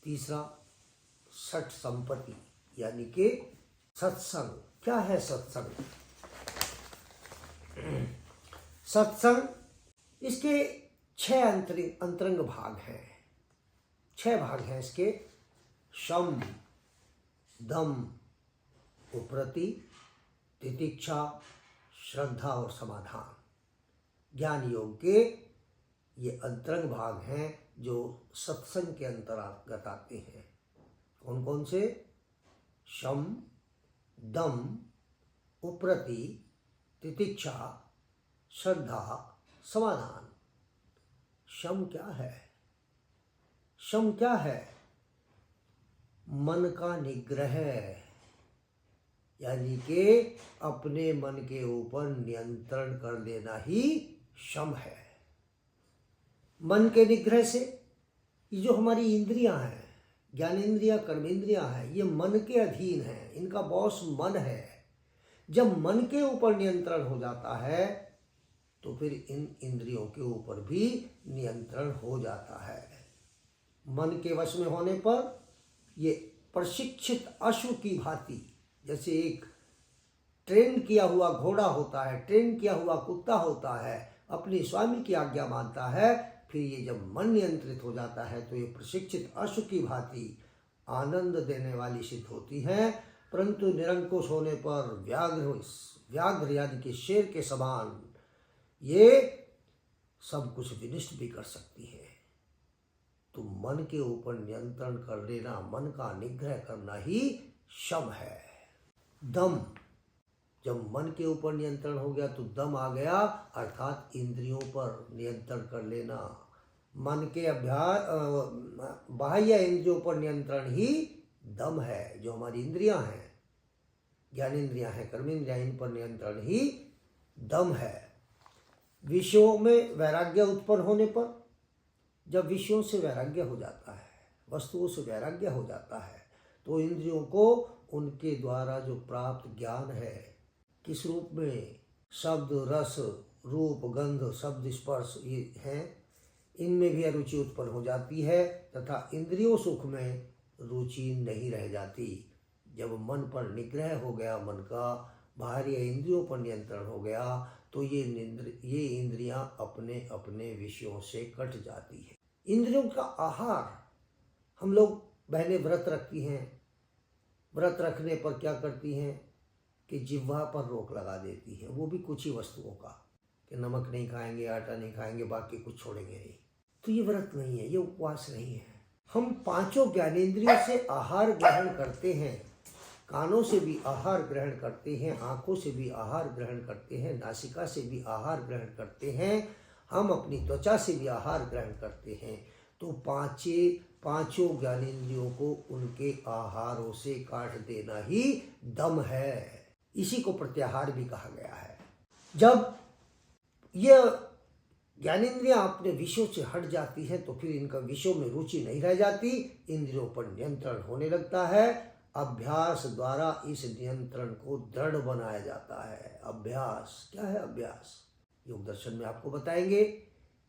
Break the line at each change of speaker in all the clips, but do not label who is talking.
तीसरा षट संपत्ति यानी कि सत्संग। क्या है सत्संग? सत्संग, इसके 6 अंतरंग भाग हैं, 6 भाग हैं इसके। शम, दम, उपरति, तितिक्षा, श्रद्धा और समाधान। ज्ञान योग के ये अंतरंग भाग हैं जो सत्संग के अंतर्गत आते हैं। कौन कौन से? शम, दम, उपरति, तितिक्षा, श्रद्धा, समाधान। शम क्या है? शम क्या है? मन का निग्रह, यानी कि अपने मन के ऊपर नियंत्रण कर लेना ही शम है। मन के निग्रह से ये जो हमारी इंद्रियां हैं, ज्ञानेंद्रियां, कर्मेंद्रियां हैं, ये मन के अधीन हैं, इनका बॉस मन है। जब मन के ऊपर नियंत्रण हो जाता है तो फिर इन इंद्रियों के ऊपर भी नियंत्रण हो जाता है। मन के वश में होने पर ये प्रशिक्षित अश्व की भांति, जैसे एक ट्रेन किया हुआ घोड़ा होता है, ट्रेन किया हुआ कुत्ता होता है, अपने स्वामी की आज्ञा मानता है, फिर ये जब मन नियंत्रित हो जाता है तो ये प्रशिक्षित अश्व की भांति आनंद देने वाली सिद्ध होती है। परंतु निरंकुश होने पर व्याघ्र यानी कि शेर के समान ये सब कुछ विनष्ट भी कर सकती है। तो मन के ऊपर नियंत्रण कर लेना, मन का निग्रह करना ही शम है। दम, जब मन के ऊपर नियंत्रण हो गया तो दम आ गया, अर्थात इंद्रियों पर नियंत्रण कर लेना। मन के अभ्यास, बाह्य इंद्रियों पर नियंत्रण ही दम है। जो हमारी इंद्रियां हैं, ज्ञानेंद्रियां हैं, कर्मेंद्रियां, इन पर नियंत्रण ही दम है। विषयों में वैराग्य उत्पन्न होने पर, जब विषयों से वैराग्य हो जाता है, वस्तुओं से वैराग्य हो जाता है, तो इंद्रियों को उनके द्वारा जो प्राप्त ज्ञान है, किस रूप में? शब्द, रस, रूप, गंध, शब्द, स्पर्श ये हैं, इनमें भी अरुचि उत्पन्न हो जाती है तथा इंद्रियों सुख में रुचि नहीं रह जाती। जब मन पर निग्रह हो गया, मन का बाहरी इंद्रियों पर नियंत्रण हो गया, तो ये इंद्रियां अपने अपने विषयों से कट जाती है। इंद्रियों का आहार, हम लोग बहनें व्रत रखती हैं, व्रत रखने पर क्या करती हैं कि जिह्वा पर रोक लगा देती हैं, वो भी कुछ ही वस्तुओं का, कि नमक नहीं खाएंगे, आटा नहीं खाएंगे, बाकी कुछ छोड़ेंगे नहीं। तो ये व्रत नहीं है, ये उपवास नहीं है। हम 5 ज्ञानेंद्रियों से आहार ग्रहण करते हैं, कानों से भी आहार ग्रहण करते हैं, आंखों से भी आहार ग्रहण करते हैं, नासिका से भी आहार ग्रहण करते हैं, हम अपनी त्वचा से भी आहार ग्रहण करते हैं। तो 5 ज्ञानेंद्रियों को उनके आहारों से काट देना ही दम है। इसी को प्रत्याहार भी कहा गया है। जब यह ज्ञानेंद्रियां अपने विषयों से हट जाती है तो फिर इनका विषयों में रुचि नहीं रह जाती, इंद्रियों पर नियंत्रण होने लगता है। अभ्यास द्वारा इस नियंत्रण को दृढ़ बनाया जाता है। अभ्यास क्या है? अभ्यास योग दर्शन में आपको बताएंगे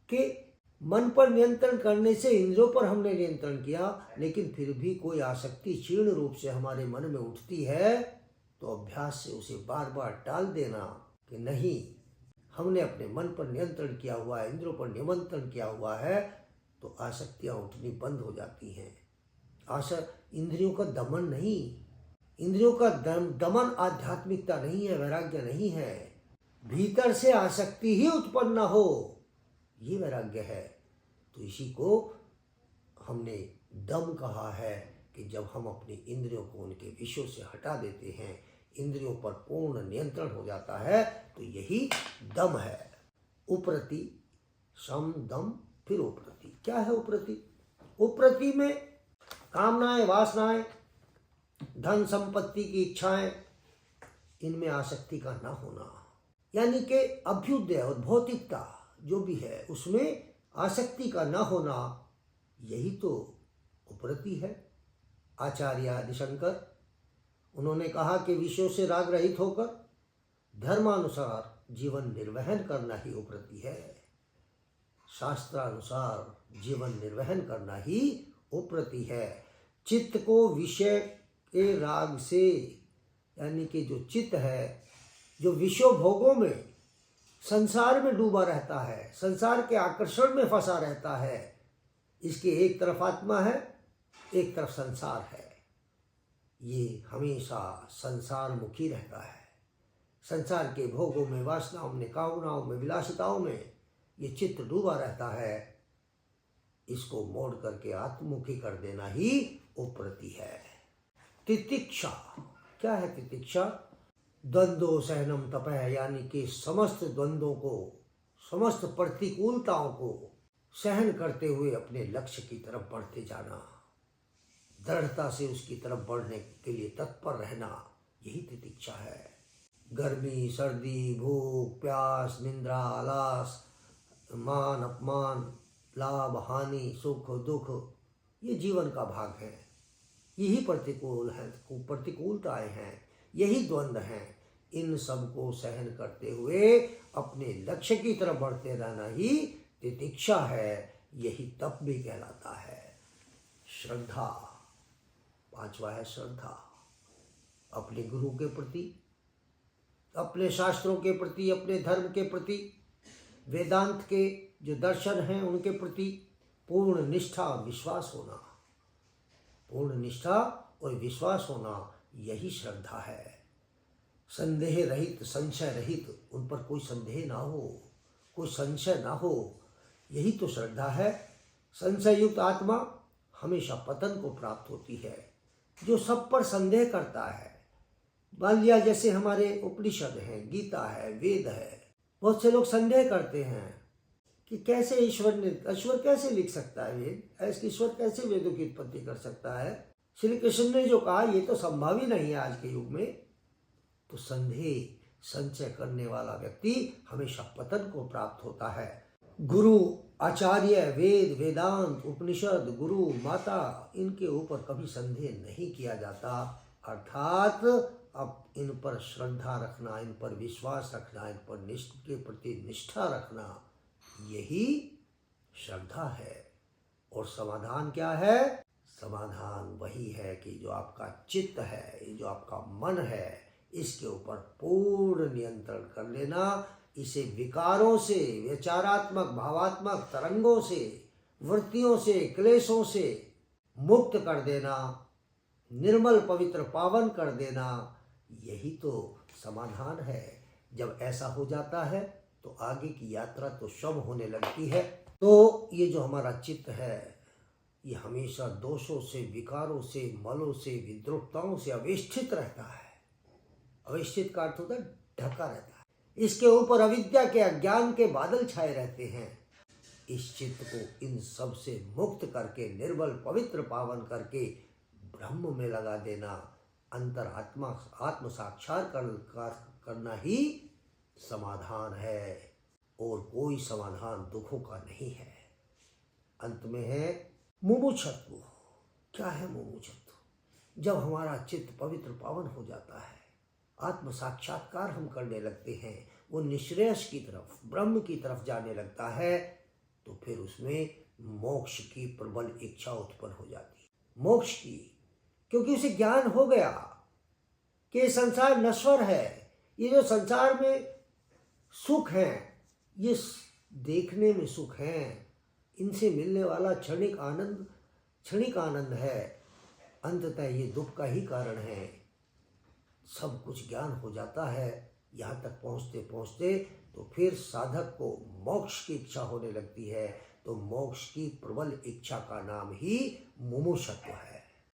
कि मन पर नियंत्रण करने से इंद्रियों पर हमने नियंत्रण किया, लेकिन फिर भी कोई आसक्ति क्षीण रूप से हमारे मन में उठती है, तो अभ्यास से उसे बार बार टाल देना कि नहीं, हमने अपने मन पर नियंत्रण किया हुआ है, इंद्रियों पर नियंत्रण किया हुआ है, तो आसक्तियां उठनी बंद हो जाती हैं। इंद्रियों का दमन नहीं, इंद्रियों का दमन आध्यात्मिकता नहीं है, वैराग्य नहीं है। भीतर से आसक्ति ही उत्पन्न न हो, ये वैराग्य है। तो इसी को हमने दम कहा है कि जब हम अपनी इंद्रियों को उनके विषयों से हटा देते हैं, इंद्रियों पर पूर्ण नियंत्रण हो जाता है, तो यही दम है। उपरति, शम, दम, फिर उपरति। क्या है उपरति? उपरति में कामनाएं, वासनाएं, धन संपत्ति की इच्छाएं, इनमें आसक्ति का न होना, यानी कि अभ्युदय और भौतिकता जो भी है उसमें आसक्ति का न होना, यही तो उपरति है। आचार्य आदिशंकर, उन्होंने कहा कि विषयों से राग रहित होकर धर्मानुसार जीवन निर्वहन करना ही उपरति है। शास्त्रानुसार जीवन निर्वहन करना ही उपरति है। चित्त को विषय के राग से, यानी कि जो चित्त है जो विषय भोगों में, संसार में डूबा रहता है, संसार के आकर्षण में फंसा रहता है, इसके एक तरफ आत्मा है, एक तरफ संसार है। ये हमेशा संसार मुखी रहता है। संसार के भोगों में, वासनाओं में, कामनाओं में, विलासिताओं में ये चित्त डूबा रहता है। इसको मोड़ करके आत्ममुखी कर देना ही उपरति है। तितिक्षा क्या है? तितिक्षा द्वंद्व सहनम तपः, यानी कि समस्त द्वंद्वों को, समस्त प्रतिकूलताओं को सहन करते हुए अपने लक्ष्य की तरफ बढ़ते जाना, दृढ़ता से उसकी तरफ बढ़ने के लिए तत्पर रहना, यही तितिक्षा है। गर्मी, सर्दी, भूख, प्यास, निंद्रा, आलस, मान अपमान, लाभ हानि, सुख दुख, ये जीवन का भाग है। यही प्रतिकूलताएं हैं, यही द्वंद्व हैं। इन सब को सहन करते हुए अपने लक्ष्य की तरफ बढ़ते रहना ही तितिक्षा है। यही तप भी कहलाता है। श्रद्धा, पांचवा है श्रद्धा। अपने गुरु के प्रति, अपने शास्त्रों के प्रति, अपने धर्म के प्रति, वेदांत के जो दर्शन हैं उनके प्रति पूर्ण निष्ठा, विश्वास होना, पूर्ण निष्ठा और विश्वास होना, यही श्रद्धा है। संदेह रहित, संशय रहित, उन पर कोई संदेह ना हो, कोई संशय ना हो, यही तो श्रद्धा है। संशय युक्त आत्मा हमेशा पतन को प्राप्त होती है। जो सब पर संदेह करता है, मान लिया जैसे हमारे उपनिषद हैं, गीता है, वेद है, बहुत से लोग संदेह करते हैं कि कैसे ईश्वर कैसे लिख सकता है वेद, ऐसे ईश्वर कैसे वेदों की उत्पत्ति कर सकता है। श्री कृष्ण ने जो कहा ये तो संभव ही नहीं है आज के युग में। तो संदेह, संचय करने वाला व्यक्ति हमेशा पतन को प्राप्त होता है। गुरु, आचार्य, वेद, वेदांत, उपनिषद, गुरु, माता, इनके ऊपर कभी संदेह नहीं किया जाता। अर्थात अब इन पर श्रद्धा रखना, इन पर विश्वास रखना, इन पर के प्रति निष्ठा रखना, यही श्रद्धा है। और समाधान क्या है? समाधान वही है कि जो आपका चित्त है, जो आपका मन है, इसके ऊपर पूर्ण नियंत्रण कर लेना। इसे विकारों से, विचारात्मक, भावात्मक तरंगों से, वृत्तियों से, क्लेशों से मुक्त कर देना, निर्मल, पवित्र, पावन कर देना, यही तो समाधान है। जब ऐसा हो जाता है तो आगे की यात्रा तो शम होने लगती है। तो ये जो हमारा चित्त है, ये हमेशा दोषों से, विकारों से, मलों से, विद्रुपताओं से अवेष्टित रहता है। अवेष्टित का अर्थ होता है ढका रहता है। इसके ऊपर अविद्या के, अज्ञान के बादल छाए रहते हैं। इस चित्त को इन सब से मुक्त करके, निर्मल, पवित्र, पावन करके ब्रह्म में लगा देना, अंतर आत्म साक्षात्कार करना ही समाधान है। और कोई समाधान दुखों का नहीं है। अंत में है मुमुक्षुत्व। क्या है मुमुक्षुत्व? जब हमारा चित्त पवित्र, पावन हो जाता है, आत्म साक्षात्कार हम करने लगते हैं, वो निश्रेयस की तरफ, ब्रह्म की तरफ जाने लगता है, तो फिर उसमें मोक्ष की प्रबल इच्छा उत्पन्न हो जाती है। मोक्ष की, क्योंकि उसे ज्ञान हो गया कि संसार नश्वर है। ये जो संसार में सुख है, ये देखने में सुख है, इनसे मिलने वाला क्षणिक आनंद है, अंततः ये दुख का ही कारण है। सब कुछ ज्ञान हो जाता है। यहाँ तक पहुँचते पहुँचते तो फिर साधक को मोक्ष की इच्छा होने लगती है। तो मोक्ष की प्रबल इच्छा का नाम ही मुमुक्षुत्व है।